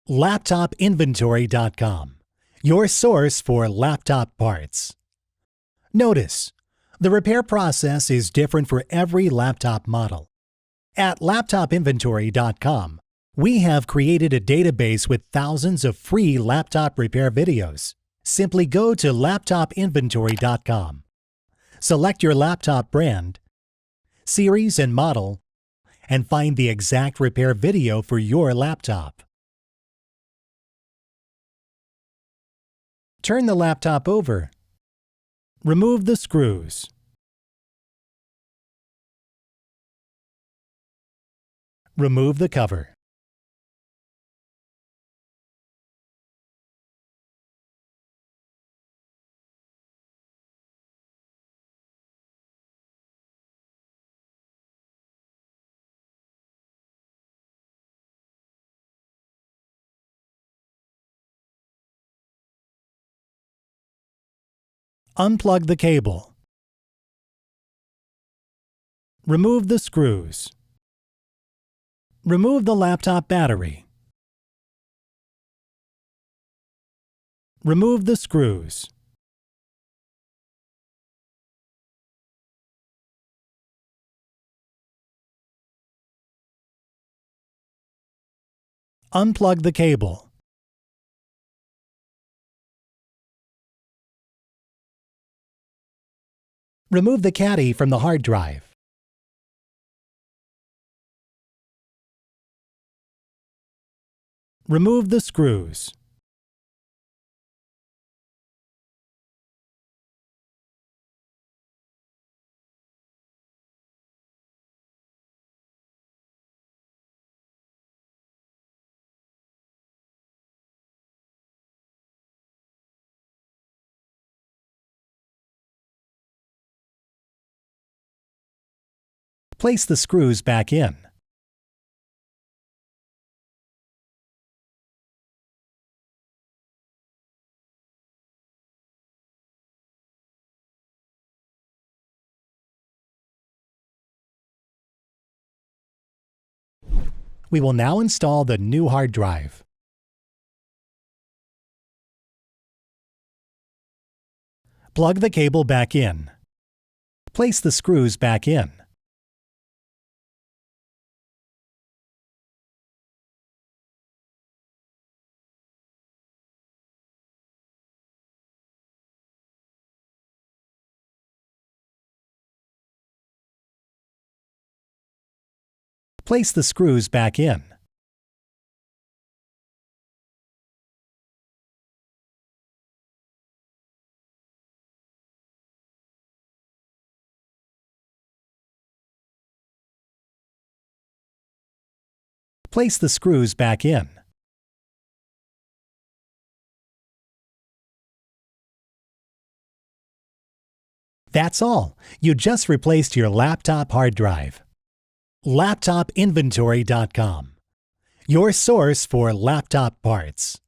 laptopinventory.com, your source for laptop parts. Notice, the repair process is different for every laptop model. At laptopinventory.com, we have created a database with thousands of free laptop repair videos. Simply go to laptopinventory.com. Select your laptop brand, series and model, and find the exact repair video for your laptop. Turn the laptop over. Remove the screws. Remove the cover. Unplug the cable. Remove the screws. Remove the laptop battery. Remove the screws. Unplug the cable. Remove the caddy from the hard drive. Remove the screws. Place the screws back in. We will now install the new hard drive. Plug the cable back in. Place the screws back in. Place the screws back in. Place the screws back in. That's all. You just replaced your laptop hard drive. laptopinventory.com, your source for laptop parts.